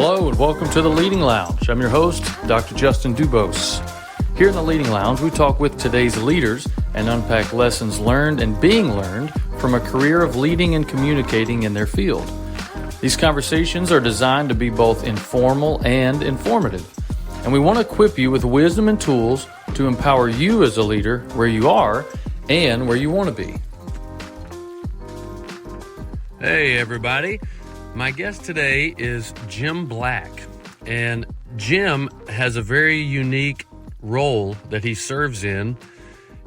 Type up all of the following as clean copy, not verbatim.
Hello and welcome to the Leading Lounge. I'm your host, Dr. Justin Dubose. Here in the Leading Lounge, we talk with today's leaders and unpack lessons learned and being learned from a career of leading and communicating in their field. These conversations are designed to be both informal and informative, and we want to equip you with wisdom and tools to empower you as a leader where you are and where you want to be. Hey, everybody. My guest today is Jim Black, and Jim has a very unique role that he serves in.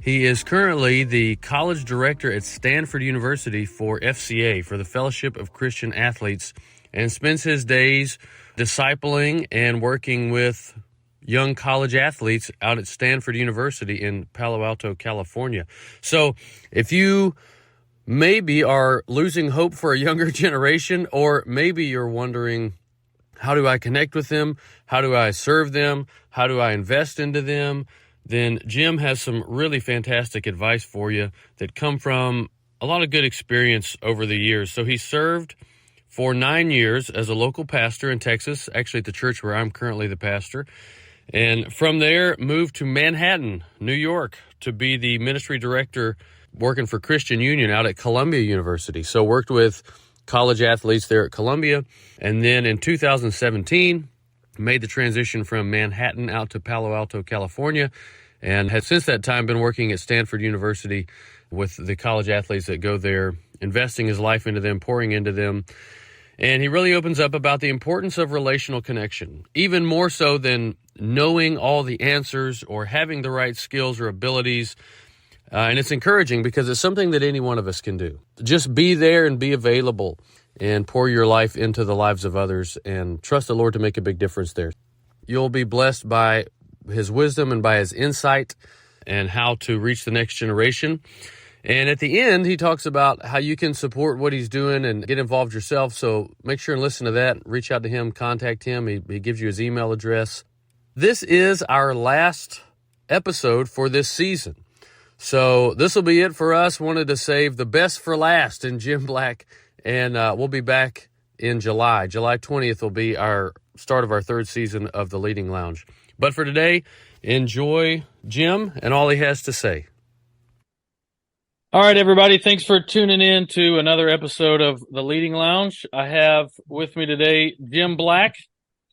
He is currently the College Director at Stanford University for FCA, for the Fellowship of Christian Athletes, and spends his days discipling and working with young college athletes out at Stanford University in Palo Alto, California. So if you maybe are losing hope for a younger generation, or maybe you're wondering, how do I connect with them? How do I serve them? How do I invest into them? Then Jim has some really fantastic advice for you that come from a lot of good experience over the years. So he served for 9 years as a local pastor in Texas, actually at the church where I'm currently the pastor. And from there, moved to Manhattan, New York, to be the ministry director working for Christian Union out at Columbia University. So worked with college athletes there at Columbia. And then in 2017, made the transition from Manhattan out to Palo Alto, California, and has since that time been working at Stanford University with the college athletes that go there, investing his life into them, pouring into them. And he really opens up about the importance of relational connection, even more so than knowing all the answers or having the right skills or abilities. And it's encouraging because it's something that any one of us can do. Just be there and be available and pour your life into the lives of others and trust the Lord to make a big difference there. You'll be blessed by his wisdom and by his insight and how to reach the next generation. And at the end, he talks about how you can support what he's doing and get involved yourself. So make sure and listen to that. Reach out to him, contact him. He gives you his email address. This is our last episode for this season. So this will be it for us. Wanted to save the best for last in Jim Black, and we'll be back in July. July 20th will be our start of our third season of the Leading Lounge. But for today, enjoy Jim and all he has to say. All right, everybody, thanks for tuning in to another episode of the Leading Lounge. I have with me today Jim Black.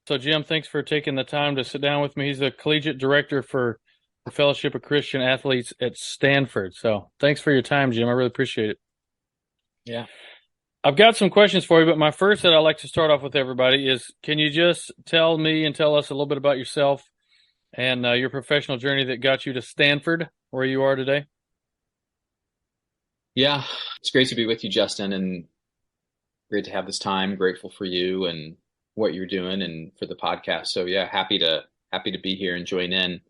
So Jim, thanks for taking the time to sit down with me. He's the Collegiate Director for the Fellowship of Christian Athletes at Stanford. So thanks for your time, Jim. I really appreciate it. Yeah. I've got some questions for you, but my first that I'd like to start off with everybody is, can you just tell me and tell us a little bit about yourself and your professional journey that got you to Stanford, where you are today? Yeah, it's great to be with you, Justin, and great to have this time. Grateful for you and what you're doing and for the podcast. So yeah, happy to be here and join in.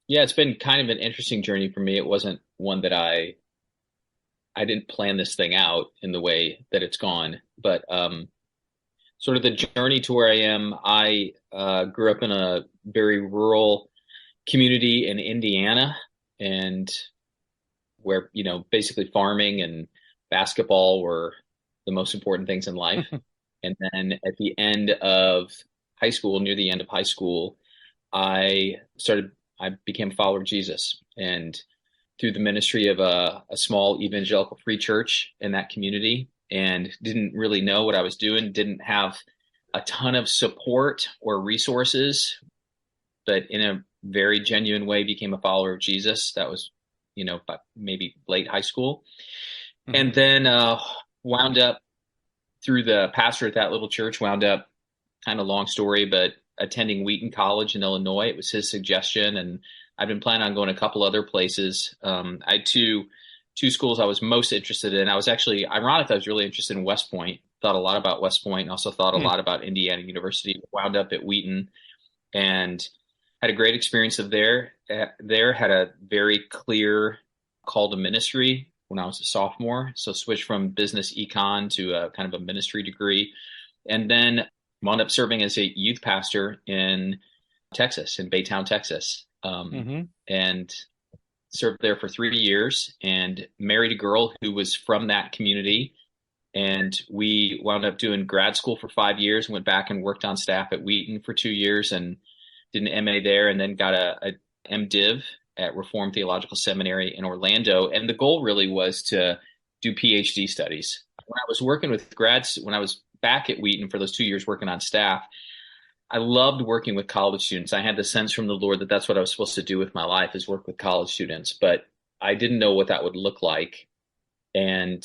Yeah, it's been kind of an interesting journey for me. It wasn't one that I didn't plan this thing out in the way that it's gone, but sort of the journey to where I am. I grew up in a very rural community in Indiana, and where, basically farming and basketball were the most important things in life. And then at the end of high school, near the end of high school, I became a follower of Jesus, and through the ministry of a small evangelical free church in that community, and didn't really know what I was doing, didn't have a ton of support or resources, but in a very genuine way became a follower of Jesus. That was, maybe late high school. Mm-hmm. And then wound up through the pastor at that little church, kind of long story, but attending Wheaton College in Illinois. It was his suggestion, and I've been planning on going a couple other places. I had two schools I was most interested in. I was actually, ironically, I was really interested in West Point. Thought a lot about West Point, and also thought a lot about Indiana University. Wound up at Wheaton, and had a great experience there. Had a very clear call to ministry when I was a sophomore. So switched from business econ to a kind of a ministry degree, and then wound up serving as a youth pastor in Texas, in Baytown, Texas, and served there for 3 years, and married a girl who was from that community, And we wound up doing grad school for 5 years, went back and worked on staff at Wheaton for 2 years and did an MA there, and then got a MDiv at Reformed Theological Seminary in Orlando. And the goal really was to do PhD studies. When I was working with grads, when I was back at Wheaton for those 2 years working on staff, I loved working with college students. I had the sense from the Lord that that's what I was supposed to do with my life, is work with college students. But I didn't know what that would look like. And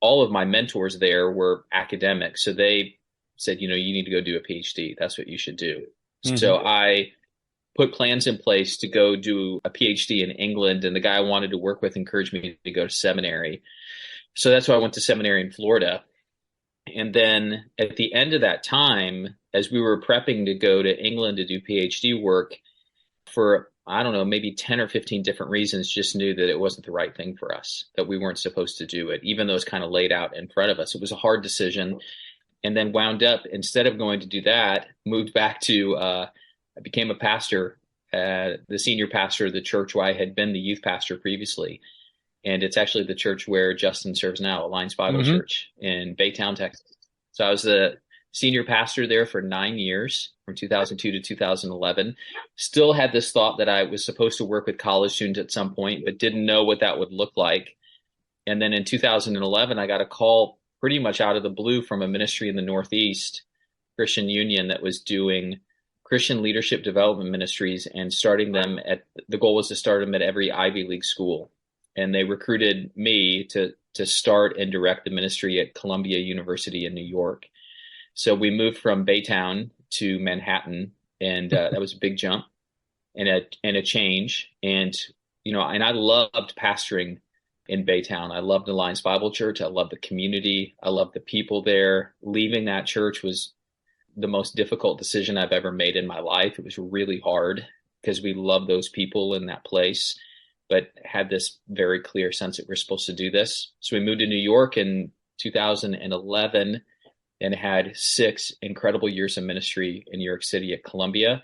all of my mentors there were academics. So they said, you need to go do a PhD. That's what you should do. Mm-hmm. So I put plans in place to go do a PhD in England. And the guy I wanted to work with encouraged me to go to seminary. So that's why I went to seminary in Florida. And then at the end of that time, as we were prepping to go to England to do PhD work, for, I don't know, maybe 10 or 15 different reasons, just knew that it wasn't the right thing for us, that we weren't supposed to do it, even though it's kind of laid out in front of us. It was a hard decision. And then wound up, instead of going to do that, moved back to, I became a pastor, the senior pastor of the church where I had been the youth pastor previously. And it's actually the church where Justin serves now, Alliance Bible mm-hmm. Church in Baytown, Texas. So I was the senior pastor there for 9 years, from 2002 to 2011. Still had this thought that I was supposed to work with college students at some point, but didn't know what that would look like. And then in 2011, I got a call pretty much out of the blue from a ministry in the Northeast, Christian Union, that was doing Christian leadership development ministries and starting them the goal was to start them at every Ivy League school. And they recruited me to start and direct the ministry at Columbia University in New York. So we moved from Baytown to Manhattan, and that was a big jump and a change. And and I loved pastoring in Baytown. I loved Alliance Bible Church. I loved the community. I loved the people there. Leaving that church was the most difficult decision I've ever made in my life. It was really hard because we loved those people in that place, but had this very clear sense that we're supposed to do this. So we moved to New York in 2011 and had 6 incredible years of ministry in New York City at Columbia.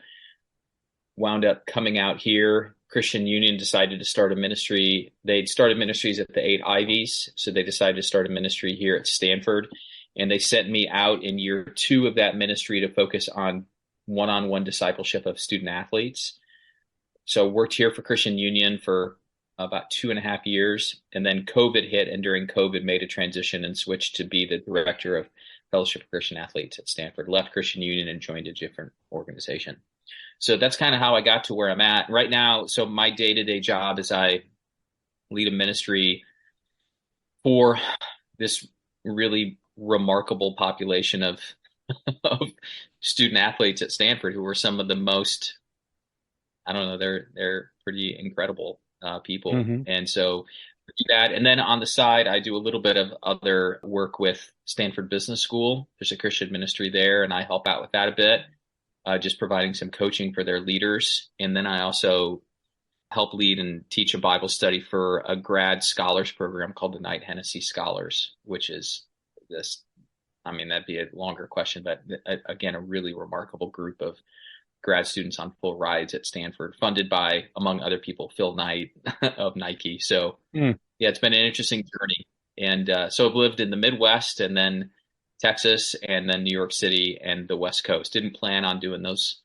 Wound up coming out here. Christian Union decided to start a ministry. They'd started ministries at the 8 Ivies, so they decided to start a ministry here at Stanford. And they sent me out in year 2 of that ministry to focus on one-on-one discipleship of student athletes. So worked here for Christian Union for about 2.5 years. And then COVID hit, and during COVID made a transition and switched to be the director of Fellowship of Christian Athletes at Stanford, left Christian Union and joined a different organization. So that's kind of how I got to where I'm at right now. So my day-to-day job is I lead a ministry for this really remarkable population of student athletes at Stanford who are some of the most, I don't know, they're pretty incredible people. Mm-hmm. And so I do that. And then on the side, I do a little bit of other work with Stanford Business School. There's a Christian ministry there, and I help out with that a bit, just providing some coaching for their leaders. And then I also help lead and teach a Bible study for a grad scholars program called the Knight Hennessy Scholars, which is this, I mean, that'd be a longer question, but again, a really remarkable group of grad students on full rides at Stanford, funded by, among other people, Phil Knight of Nike. So yeah, it's been an interesting journey. And so I've lived in the Midwest and then Texas and then New York City and the West Coast. Didn't plan on doing those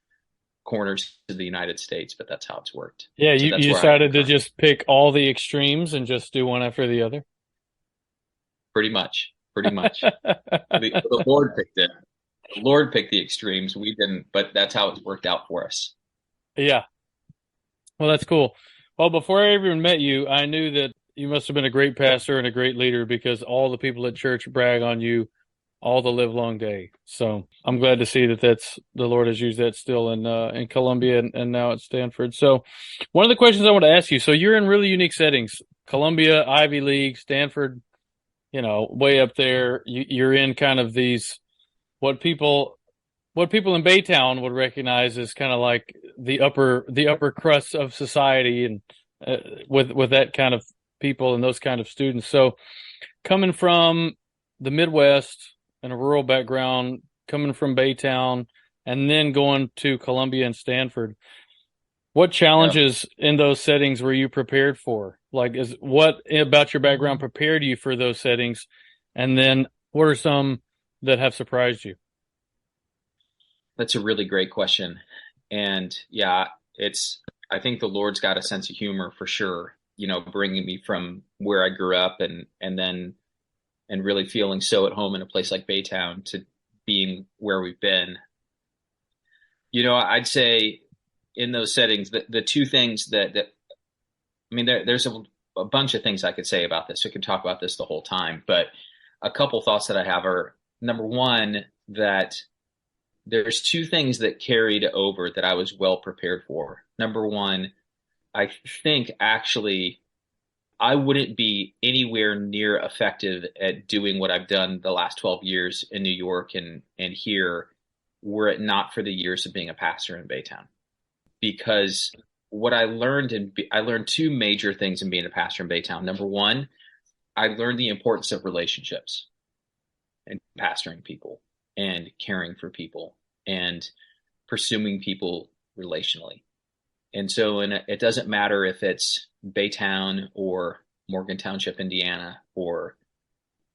corners of the United States, but that's how it's worked. Yeah, so you decided to just pick all the extremes and just do one after the other? Pretty much. The Lord picked it. The Lord picked the extremes. We didn't, but that's how it's worked out for us. Yeah. Well, that's cool. Well, before I even met you, I knew that you must have been a great pastor and a great leader because all the people at church brag on you all the live long day. So I'm glad to see that the Lord has used that still in Columbia and now at Stanford. So one of the questions I want to ask you, so you're in really unique settings, Columbia, Ivy League, Stanford, way up there. You're in kind of these, what people in Baytown would recognize as kind of like the upper crust of society, and with that kind of people and those kind of students. So coming from the Midwest and a rural background, coming from Baytown, and then going to Columbia and Stanford, what challenges in those settings were you prepared for? Like, what about your background prepared you for those settings? And then what are some that have surprised you? That's a really great question. And yeah, I think the Lord's got a sense of humor for sure, bringing me from where I grew up and really feeling so at home in a place like Baytown to being where we've been. I'd say in those settings, the two things I mean, there's a bunch of things I could say about this. I could talk about this the whole time, but a couple thoughts that I have are, number one, that there's two things that carried over that I was well prepared for. Number one, I think actually I wouldn't be anywhere near effective at doing what I've done the last 12 years in New York and here were it not for the years of being a pastor in Baytown. Because what I learned, I learned two major things in being a pastor in Baytown. Number one, I learned the importance of relationships and pastoring people and caring for people and pursuing people relationally. And so it doesn't matter if it's Baytown or Morgan Township, Indiana, or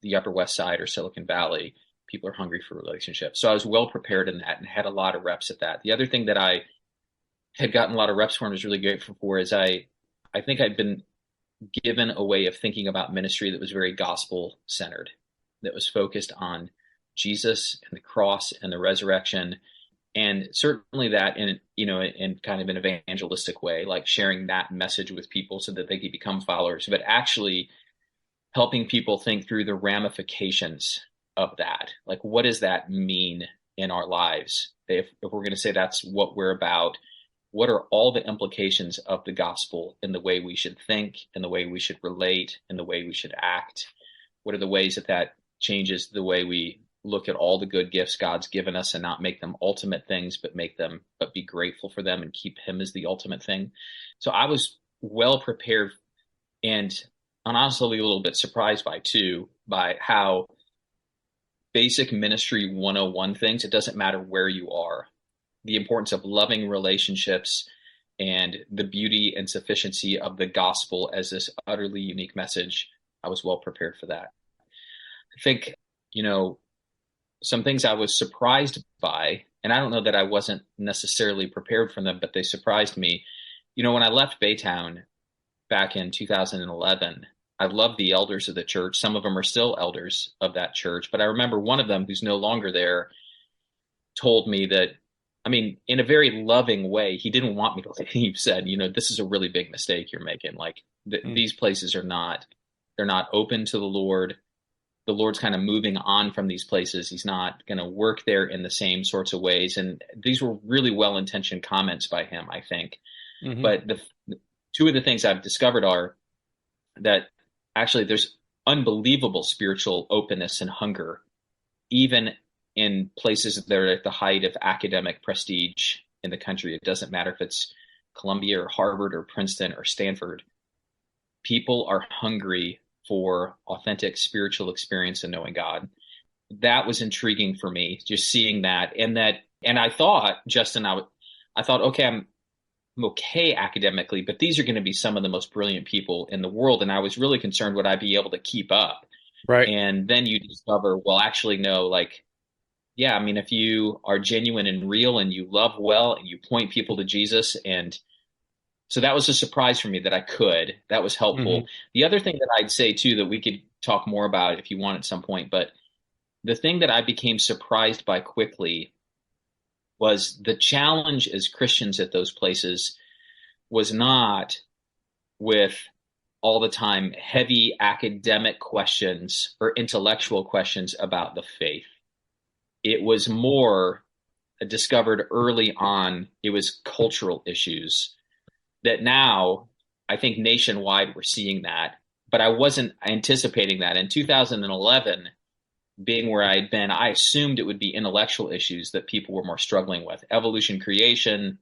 the Upper West Side or Silicon Valley, people are hungry for relationships. So I was well prepared in that and had a lot of reps at that. The other thing that I had gotten a lot of reps for and was really grateful for is I think I'd been given a way of thinking about ministry that was very gospel centered, that was focused on Jesus and the cross and the resurrection. And certainly that in kind of an evangelistic way, like sharing that message with people so that they could become followers, but actually helping people think through the ramifications of that. Like, what does that mean in our lives? If we're going to say that's what we're about, what are all the implications of the gospel in the way we should think, in the way we should relate, in the way we should act? What are the ways that changes the way we look at all the good gifts God's given us and not make them ultimate things, but be grateful for them and keep him as the ultimate thing? So I was well prepared and honestly a little bit surprised by how basic ministry 101 things, it doesn't matter where you are, the importance of loving relationships and the beauty and sufficiency of the gospel as this utterly unique message. I was well prepared for that. I think, some things I was surprised by, and I don't know that I wasn't necessarily prepared for them, but they surprised me. When I left Baytown back in 2011, I loved the elders of the church. Some of them are still elders of that church, but I remember one of them who's no longer there told me that, in a very loving way, he didn't want me to leave. He said, this is a really big mistake you're making. Like these places they're not open to the Lord. The Lord's kind of moving on from these places. He's not going to work there in the same sorts of ways. And these were really well-intentioned comments by him, I think. Mm-hmm. But the two of the things I've discovered are that actually there's unbelievable spiritual openness and hunger, even in places that are at the height of academic prestige in the country. It doesn't matter if it's Columbia or Harvard or Princeton or Stanford. People are hungry for authentic spiritual experience and knowing God. That was intriguing for me, just seeing that. And I thought, Justin, I thought, okay, I'm okay academically, but these are going to be some of the most brilliant people in the world. And I was really concerned, would I be able to keep up? Right. And then you discover, well, actually, no, if you are genuine and real and you love well and you point people to Jesus. And so that was a surprise for me that was helpful. Mm-hmm. The other thing that I'd say too, that we could talk more about if you want at some point, but the thing that I became surprised by quickly was the challenge as Christians at those places was not with all the time heavy academic questions or intellectual questions about the faith. It was more discovered early on, it was cultural issues that now I think nationwide we're seeing that, but I wasn't anticipating that. In 2011, being where I had been, I assumed it would be intellectual issues that people were more struggling with. Evolution, creation,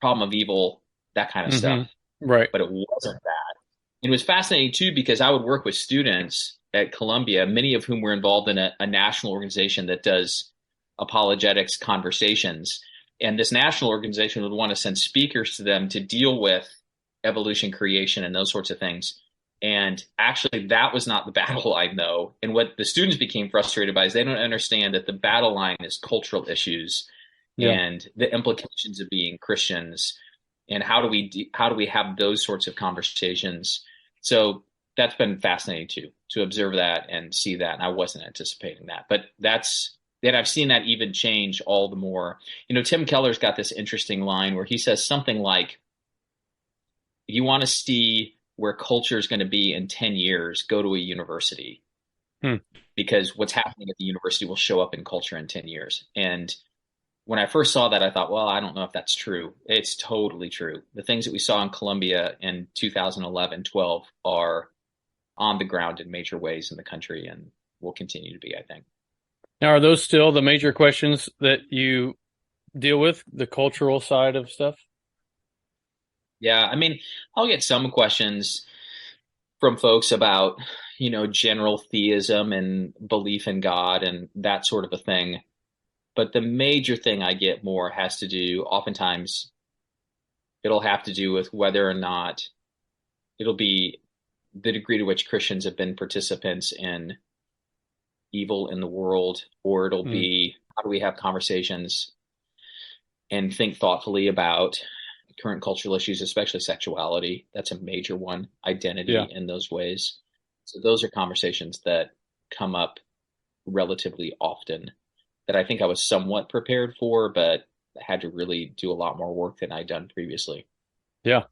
problem of evil, that kind of stuff. Right. But it wasn't that. It was fascinating too, because I would work with students at Columbia, many of whom were involved in a national organization that does apologetics conversations. And this national organization would want to send speakers to them to deal with evolution, creation, and those sorts of things. And actually, that was not the battle line, though. And what the students became frustrated by is they don't understand that the battle line is cultural issues Yeah. and the implications of being Christians, and how do we have those sorts of conversations. So that's been fascinating too, to observe that and see that. And I wasn't anticipating that, but I've seen that even change all the more. Tim Keller's got this interesting line where he says something like, if you want to see where culture is going to be in 10 years, go to a university, Hmm. because what's happening at the university will show up in culture in 10 years. And when I first saw that, I thought, well, I don't know if that's true. It's totally true. The things that we saw in Columbia in 2011, 12 are on the ground in major ways in the country and will continue to be, I think. Now, are those still the major questions that you deal with, the cultural side of stuff? Yeah, I mean, I'll get some questions from folks about, general theism and belief in God and that sort of a thing. But the major thing I get more has to do, oftentimes, it'll have to do with whether or not it'll be the degree to which Christians have been participants in evil in the world, or it'll Hmm. be how do we have conversations and think thoughtfully about current cultural issues, especially sexuality. That's a major one, identity Yeah. in those ways. So those are conversations that come up relatively often that I think I was somewhat prepared for, but had to really do a lot more work than I'd done previously. Yeah.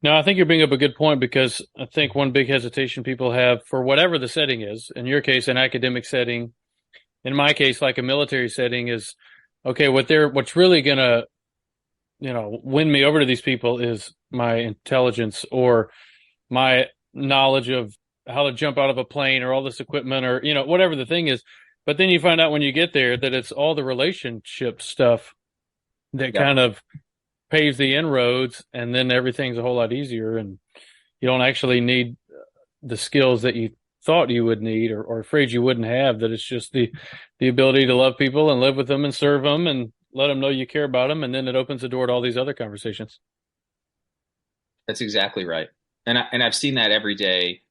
No, I think you're bringing up a good point, because I think one big hesitation people have for whatever the setting is, in your case, an academic setting, in my case, like a military setting, is okay, what's really gonna, win me over to these people is my intelligence or my knowledge of how to jump out of a plane or all this equipment or, whatever the thing is. But then you find out when you get there that it's all the relationship stuff that Yep. kind of paves the inroads, and then everything's a whole lot easier, and you don't actually need the skills that you thought you would need, or afraid you wouldn't have, that it's just the ability to love people and live with them and serve them and let them know you care about them, and then it opens the door to all these other conversations. That's exactly right. And I've seen that every day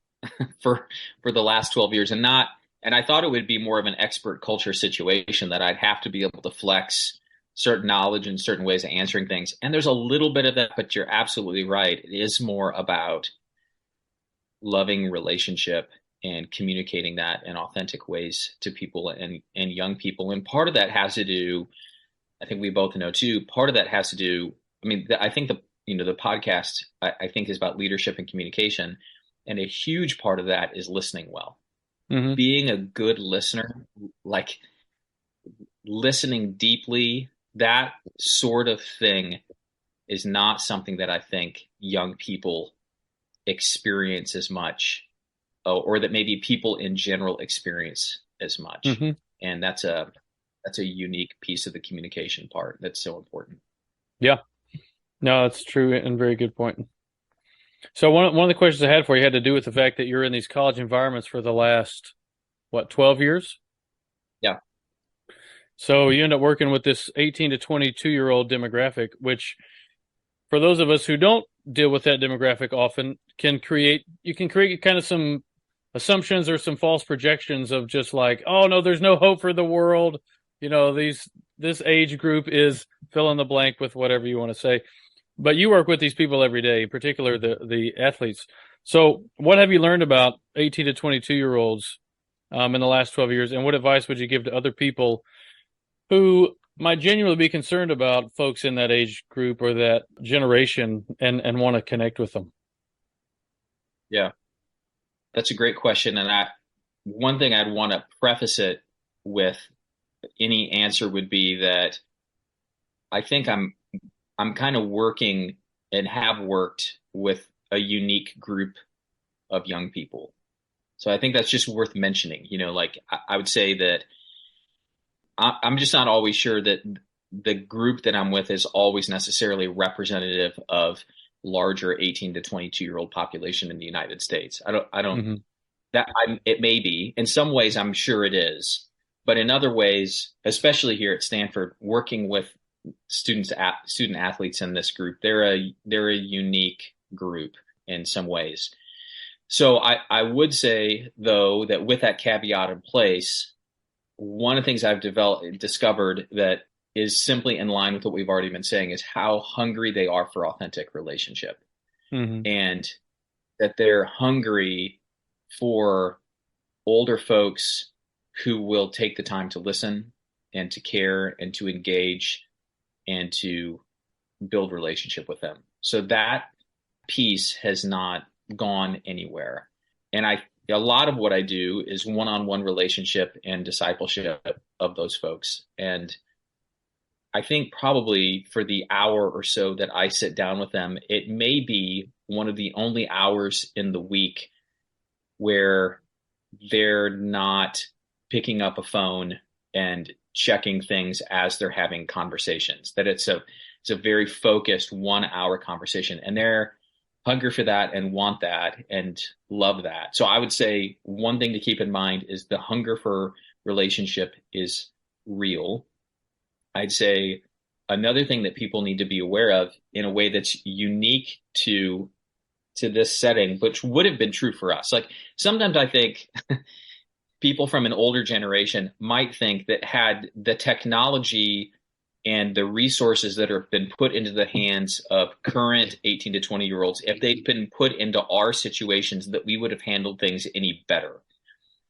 for the last 12 years, and I thought it would be more of an expert culture situation, that I'd have to be able to flex certain knowledge in certain ways of answering things. And there's a little bit of that, but you're absolutely right. It is more about loving relationship and communicating that in authentic ways to people and young people. And part of that has to do, I think we both know too, part of that has to do, I mean, I think the podcast, I think, is about leadership and communication. And a huge part of that is listening well. Mm-hmm. Being a good listener, like listening deeply, that sort of thing is not something that I think young people experience as much, or that maybe people in general experience as much. Mm-hmm. And that's a unique piece of the communication part that's so important. Yeah, no, that's true, and very good point. So one of the questions I had for you had to do with the fact that you're in these college environments for the last, 12 years? Yeah. So you end up working with this 18 to 22-year-old demographic, which, for those of us who don't deal with that demographic often, you can create kind of some assumptions or some false projections of just like, oh no, there's no hope for the world. This age group is fill in the blank with whatever you want to say. But you work with these people every day, in particular the athletes. So what have you learned about 18 to 22-year-olds in the last 12 years? And what advice would you give to other people who might genuinely be concerned about folks in that age group or that generation and want to connect with them? Yeah, that's a great question. And one thing I'd want to preface it with, any answer would be that I think I'm kind of working and have worked with a unique group of young people. So I think that's just worth mentioning. Like I would say that I'm just not always sure that the group that I'm with is always necessarily representative of larger 18 to 22-year-old population in the United States. I don't Mm-hmm. it may be. In some ways, I'm sure it is. But in other ways, especially here at Stanford, working with student athletes in this group, they're a unique group in some ways. So I would say, though, that with that caveat in place, one of the things I've discovered that is simply in line with what we've already been saying is how hungry they are for authentic relationship, Hmm. and that they're hungry for older folks who will take the time to listen and to care and to engage and to build relationship with them. So that piece has not gone anywhere. And a lot of what I do is one-on-one relationship and discipleship of those folks. And I think probably for the hour or so that I sit down with them, it may be one of the only hours in the week where they're not picking up a phone and checking things as they're having conversations, that it's a very focused 1 hour conversation, and they're hungry for that and want that and love that. So I would say one thing to keep in mind is the hunger for relationship is real. I'd say another thing that people need to be aware of in a way that's unique to this setting, which would have been true for us. Like sometimes I think people from an older generation might think that had the technology and the resources that have been put into the hands of current 18 to 20-year-olds, if they'd been put into our situations, that we would have handled things any better.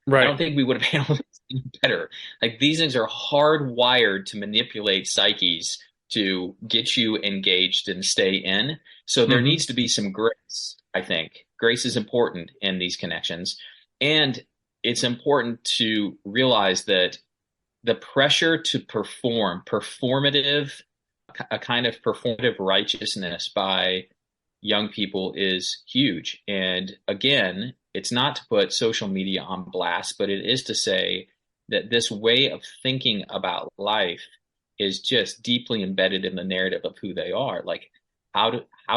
I don't Right. think we would have handled it any better. Like these things are hardwired to manipulate psyches to get you engaged and stay in. So there Hmm. needs to be some grace, I think. Grace is important in these connections. And it's important to realize that the pressure to perform, a kind of performative righteousness by young people is huge. And again, it's not to put social media on blast, but it is to say that this way of thinking about life is just deeply embedded in the narrative of who they are. Like, how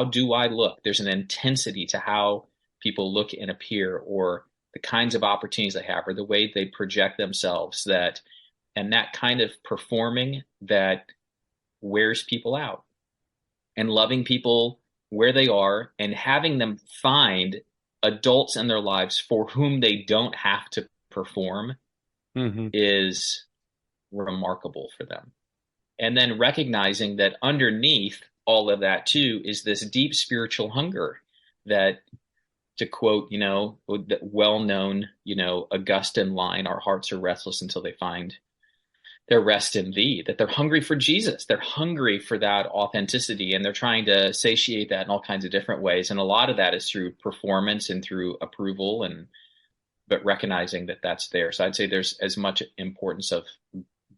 do I look? There's an intensity to how people look and appear, or the kinds of opportunities they have, or the way they project themselves, and that kind of performing that wears people out. And loving people where they are and having them find adults in their lives for whom they don't have to perform Hmm. is remarkable for them. And then recognizing that underneath all of that too is this deep spiritual hunger that, to quote, the well-known, Augustine line, our hearts are restless until they find their rest in thee, that they're hungry for Jesus. They're hungry for that authenticity, and they're trying to satiate that in all kinds of different ways. And a lot of that is through performance and through approval, but recognizing that that's there. So I'd say there's as much importance of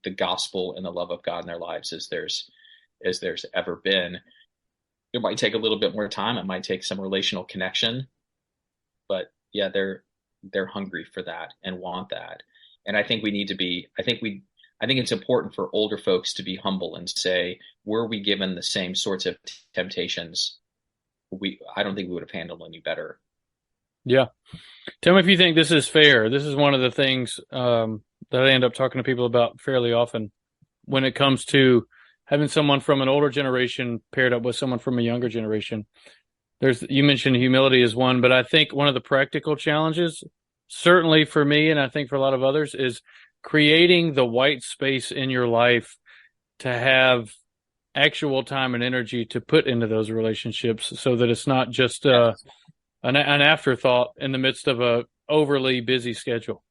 the gospel and the love of God in their lives as there's ever been. It might take a little bit more time. It might take some relational connection, but yeah, they're hungry for that and want that. And I think we need to be, I think it's important for older folks to be humble and say, were we given the same sorts of temptations, I don't think we would have handled any better. Yeah. Tell me if you think this is fair. This is one of the things that I end up talking to people about fairly often when it comes to having someone from an older generation paired up with someone from a younger generation. You mentioned humility is one, but I think one of the practical challenges, certainly for me, and I think for a lot of others, is creating the white space in your life to have actual time and energy to put into those relationships, so that it's not just Yes. an afterthought in the midst of a overly busy schedule.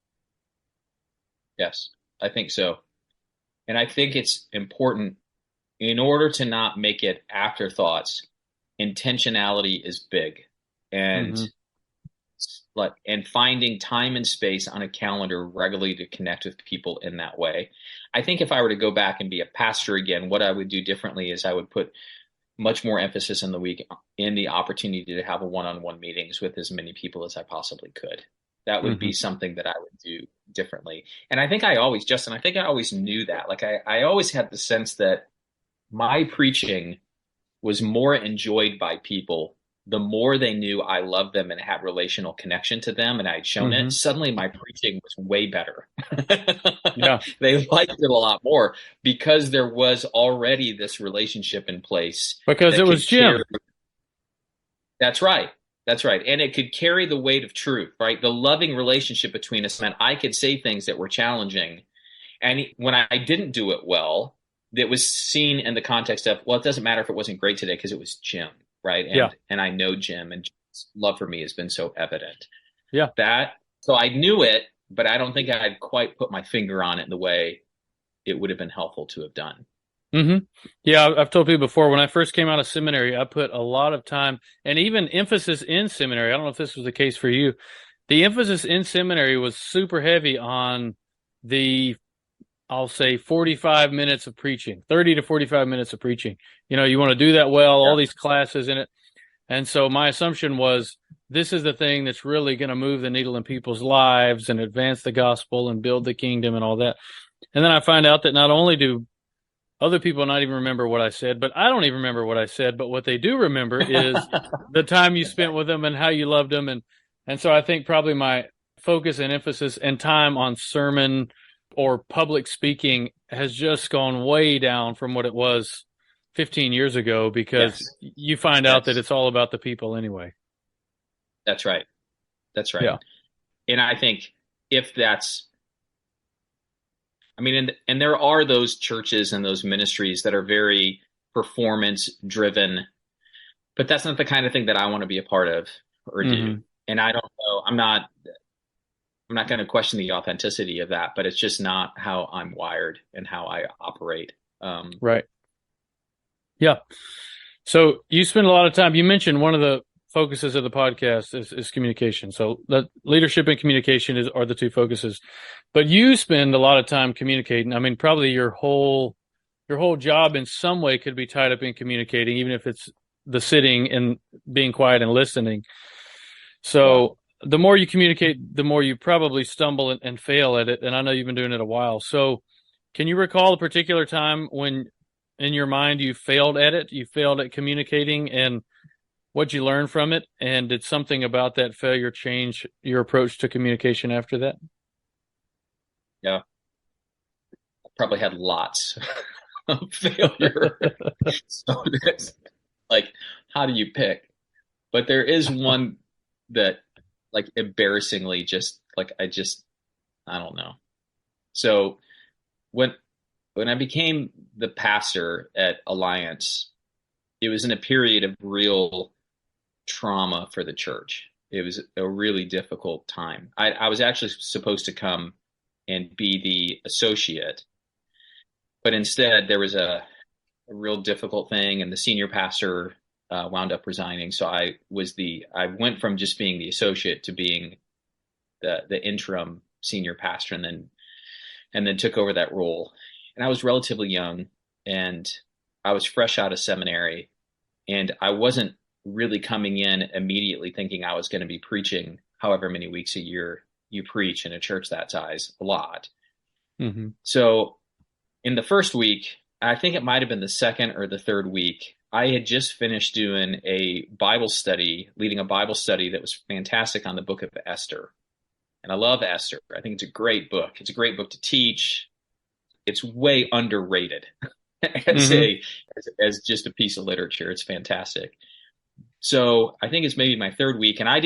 Yes, I think so. And I think it's important, in order to not make it afterthoughts, intentionality is big. And Hmm. and finding time and space on a calendar regularly to connect with people in that way. I think if I were to go back and be a pastor again, what I would do differently is I would put much more emphasis in the week in the opportunity to have a one-on-one meetings with as many people as I possibly could. That would Hmm. be something that I would do differently. And I think Justin, I think I always knew that. Like I always had the sense that my preaching was more enjoyed by people the more they knew I loved them and had relational connection to them and I had shown it. Hmm. Suddenly my preaching was way better. Yeah, They liked it a lot more because there was already this relationship in place because it that was could carry. Jim. That's right. That's right. And it could carry the weight of truth, right? The loving relationship between us meant I could say things that were challenging. And when I didn't do it well, that was seen in the context of, well, it doesn't matter if it wasn't great today because it was Jim, right? Yeah. And I know Jim, and Jim's love for me has been so evident. Yeah. So I knew it, but I don't think I'd quite put my finger on it in the way it would have been helpful to have done. Mm-hmm. Yeah, I've told people before, when I first came out of seminary, I put a lot of time and even emphasis in seminary. I don't know if this was the case for you. The emphasis in seminary was super heavy on I'll say 45 minutes of preaching, 30 to 45 minutes of preaching. You know, you want to do that well, all these classes in it. And so my assumption was this is the thing that's really going to move the needle in people's lives and advance the gospel and build the kingdom and all that. And then I find out that not only do other people not even remember what I said, but I don't even remember what I said, but what they do remember is the time you spent with them and how you loved them. And so I think probably my focus and emphasis and time on sermon or public speaking has just gone way down from what it was 15 years ago, because you find out that it's all about the people anyway. That's right. That's right. Yeah. And I think if that's, I mean, and there are those churches and those ministries that are very performance driven, but that's not the kind of thing that I want to be a part of or do. And I don't know, I'm not going to question the authenticity of that, but it's just not how I'm wired and how I operate. Right. Yeah. So you spend a lot of time, you mentioned one of the focuses of the podcast is communication. So that leadership and communication are the two focuses, but you spend a lot of time communicating. I mean, probably your whole job in some way could be tied up in communicating, even if it's the sitting and being quiet and listening. So the more you communicate, the more you probably stumble and fail at it. And I know you've been doing it a while. So can you recall a particular time when in your mind you failed at it, you failed at communicating, and what you learned from it? And did something about that failure change your approach to communication after that? Yeah. I probably had lots of failure. So that's like, how do you pick? But there is one that, like, embarrassingly just like, I don't know. So when I became the pastor at Alliance, it was in a period of real trauma for the church. It was a really difficult time. I was actually supposed to come and be the associate, but instead there was a real difficult thing, and the senior pastor wound up resigning. So I went from just being the associate to being the interim senior pastor, and then took over that role. And I was relatively young, and I was fresh out of seminary, and I wasn't really coming in immediately thinking I was going to be preaching however many weeks a year you preach in a church that size, a lot. Mm-hmm. So in the first week, I think it might have been the second or the third week, I had just finished doing a Bible study, leading a Bible study that was fantastic on the book of Esther. And I love Esther. I think it's a great book. It's a great book to teach. It's way underrated as just a piece of literature. It's fantastic. So I think it's maybe my third week, and I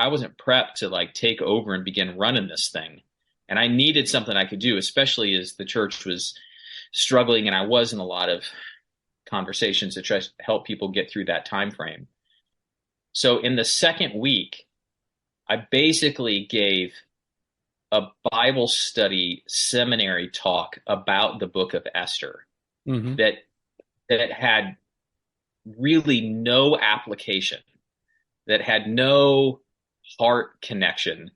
wasn't prepped to like take over and begin running this thing. And I needed something I could do, especially as the church was struggling, and I was in a lot of conversations to try to help people get through that time frame. So in the second week, I basically gave a Bible study seminary talk about the book of Esther that had really no application, that had no heart connection.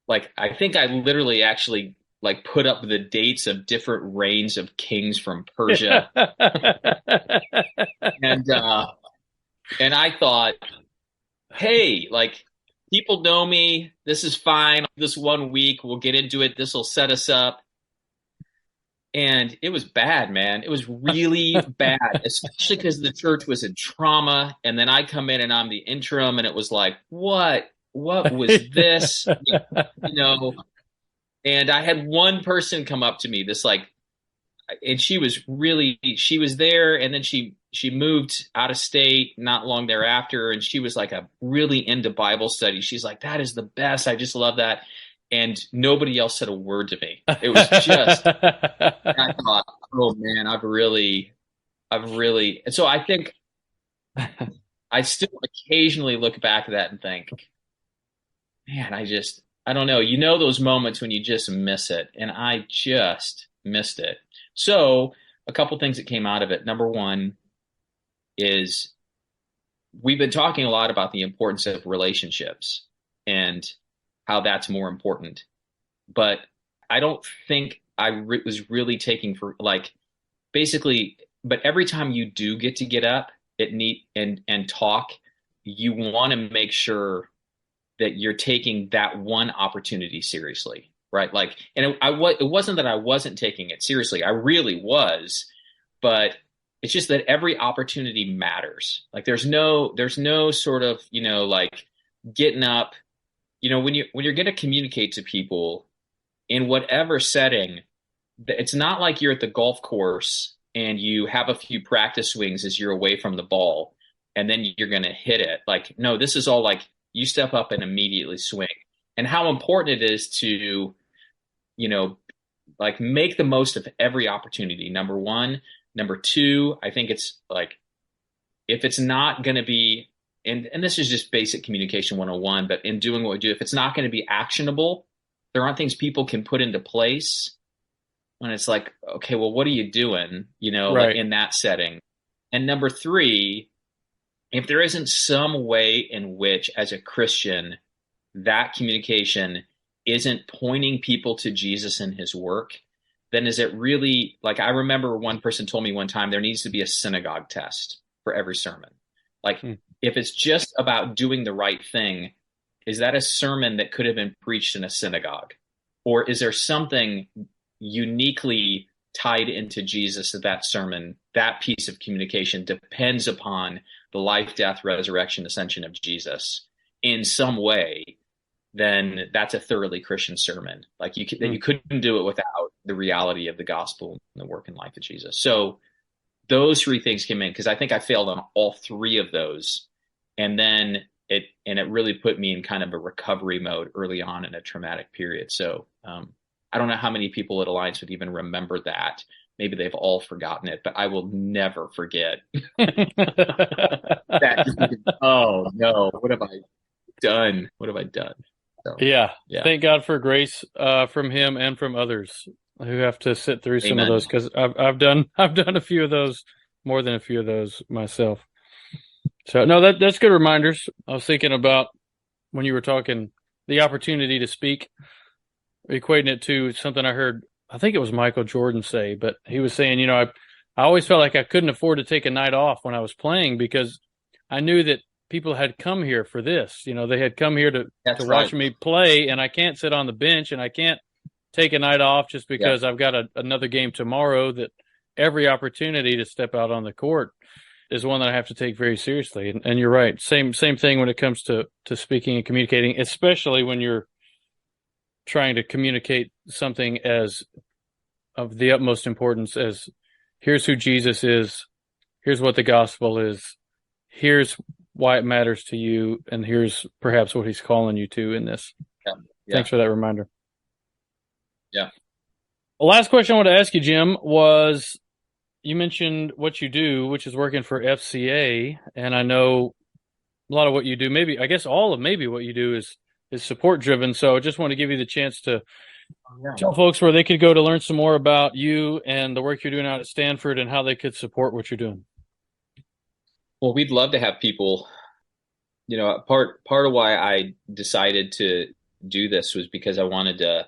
Like, I think I literally actually like put up the dates of different reigns of kings from Persia. And I thought, hey, like, people know me. This is fine. This 1 week, we'll get into it. This will set us up. And it was bad, man. It was really bad, especially because the church was in trauma. And then I come in and I'm the interim, and it was like, what was this? And I had one person come up to me, and she was there, and then she she moved out of state not long thereafter, and she was like a really into Bible study. She's like, that is the best. I just love that. And nobody else said a word to me. It was just, I thought, oh man, and so I think I still occasionally look back at that and think, man, I don't know. You know, those moments when you just miss it, and I just missed it. So a couple things that came out of it. Number one is we've been talking a lot about the importance of relationships and how that's more important. But I don't think was really taking for like basically, but every time you do get to get up and talk, you want to make sure that you're taking that one opportunity seriously, right? Like, and it wasn't that I wasn't taking it seriously. I really was, but it's just that every opportunity matters. Like there's no sort of, like getting up, when you're going to communicate to people in whatever setting, it's not like you're at the golf course and you have a few practice swings as you're away from the ball and then you're going to hit it. Like, no, this is all like you step up and immediately swing. And how important it is to, like make the most of every opportunity. Number one. Number two, I think it's like, if it's not going to be, and this is just basic communication 101, but in doing what we do, if it's not going to be actionable, there aren't things people can put into place when it's like, okay, well, what are you doing, right. like in that setting? And number three, if there isn't some way in which as a Christian, that communication isn't pointing people to Jesus and his work, then is it really, like, I remember one person told me one time there needs to be a synagogue test for every sermon. Like, if it's just about doing the right thing, is that a sermon that could have been preached in a synagogue? Or is there something uniquely tied into Jesus that sermon, that piece of communication depends upon the life, death, resurrection, ascension of Jesus in some way? Then that's a thoroughly Christian sermon. Like you couldn't do it without the reality of the gospel and the work and life of Jesus. So those three things came in because I think I failed on all three of those. And then it really put me in kind of a recovery mode early on in a traumatic period. So I don't know how many people at Alliance would even remember that. Maybe they've all forgotten it, but I will never forget that. Oh no, what have I done? What have I done? So, yeah. Thank God for grace from him and from others who have to sit through some of those, because I've done a few of those, more than a few of those myself. So no, that's good reminders. I was thinking about when you were talking the opportunity to speak, equating it to something I heard, I think it was Michael Jordan say, but he was saying, I always felt like I couldn't afford to take a night off when I was playing because I knew that people had come here for this. They had come here to watch me play, and I can't sit on the bench and I can't take a night off just because I've got another game tomorrow. That every opportunity to step out on the court is one that I have to take very seriously. And you're right. Same thing when it comes to speaking and communicating, especially when you're trying to communicate something as of the utmost importance as here's who Jesus is, here's what the gospel is, here's why it matters to you, and here's perhaps what he's calling you to in this. Yeah. Thanks for that reminder. Yeah. The last question I want to ask you, Jim, was you mentioned what you do, which is working for FCA, and I know a lot of what you do, maybe all of what you do is support driven. So I just want to give you the chance to tell folks where they could go to learn some more about you and the work you're doing out at Stanford and how they could support what you're doing. Well, we'd love to have people, part of why I decided to do this was because I wanted to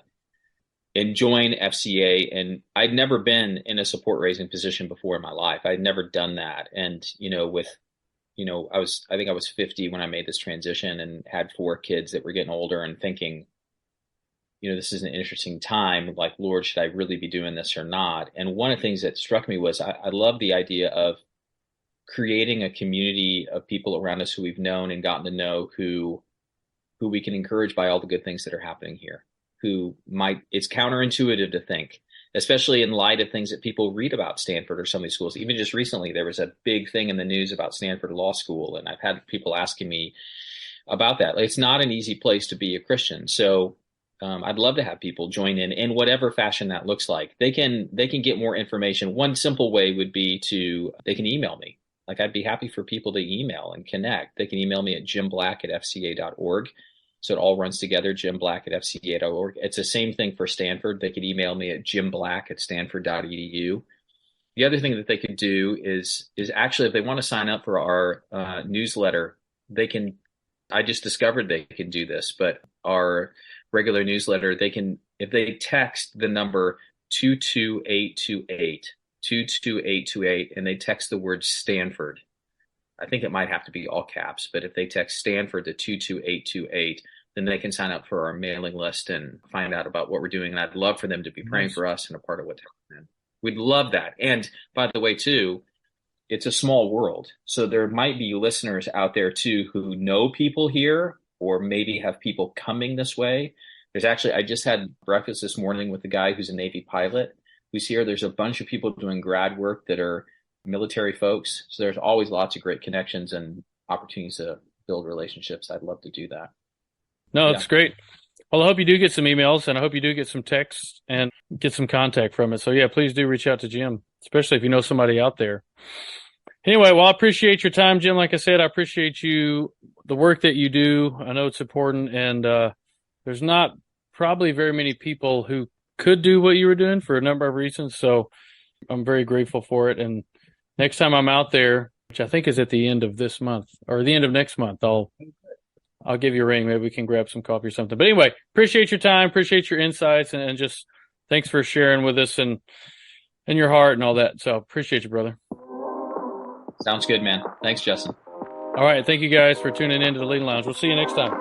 join FCA, and I'd never been in a support raising position before in my life. I'd never done that. And, I think I was 50 when I made this transition and had 4 kids that were getting older and thinking, this is an interesting time. Like, Lord, should I really be doing this or not? And one of the things that struck me was I love the idea of creating a community of people around us who we've known and gotten to know, who we can encourage by all the good things that are happening here, it's counterintuitive to think especially in light of things that people read about Stanford or some of these schools. Even just recently, there was a big thing in the news about Stanford Law School, and I've had people asking me about that. Like, it's not an easy place to be a Christian. So I'd love to have people join in whatever fashion that looks like. They can get more information. One simple way would be they can email me. Like, I'd be happy for people to email and connect. They can email me at jimblack@fca.org. So it all runs together, jimblack@fca.org. It's the same thing for Stanford. They could email me at jimblack@stanford.edu. The other thing that they could do is actually, if they want to sign up for our newsletter, they can. I just discovered they can do this, but our regular newsletter, they can, if they text the number 22828, and they text the word Stanford. I think it might have to be all caps, but if they text Stanford to 22828, then they can sign up for our mailing list and find out about what we're doing. And I'd love for them to be praying for us and a part of what's happening. We'd love that. And by the way, too, it's a small world. So there might be listeners out there, too, who know people here or maybe have people coming this way. There's actually, I just had breakfast this morning with a guy who's a Navy pilot who's here. There's a bunch of people doing grad work that are military folks. So there's always lots of great connections and opportunities to build relationships. I'd love to do that. No, it's great. Well, I hope you do get some emails, and I hope you do get some texts and get some contact from it. So, yeah, please do reach out to Jim, especially if you know somebody out there. Anyway, well, I appreciate your time, Jim. Like I said, I appreciate the work that you do. I know it's important, and there's not probably very many people who could do what you were doing for a number of reasons. So I'm very grateful for it. And next time I'm out there, which I think is at the end of this month or the end of next month, I'll give you a ring. Maybe we can grab some coffee or something. But anyway, appreciate your time, appreciate your insights, and just thanks for sharing with us and your heart and all that. So appreciate you, brother. Sounds good, man. Thanks, Justin. All right. Thank you guys for tuning in to the Leading Lounge. We'll see you next time.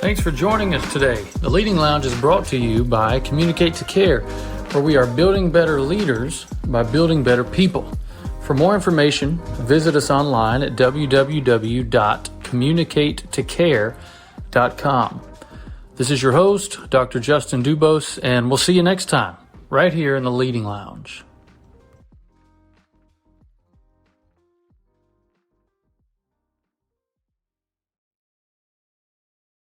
Thanks for joining us today. The Leading Lounge is brought to you by Communicate to Care, where we are building better leaders by building better people. For more information, visit us online at www.communicatecare.com. This is your host, Dr. Justin Dubose, and we'll see you next time, right here in the Leading Lounge.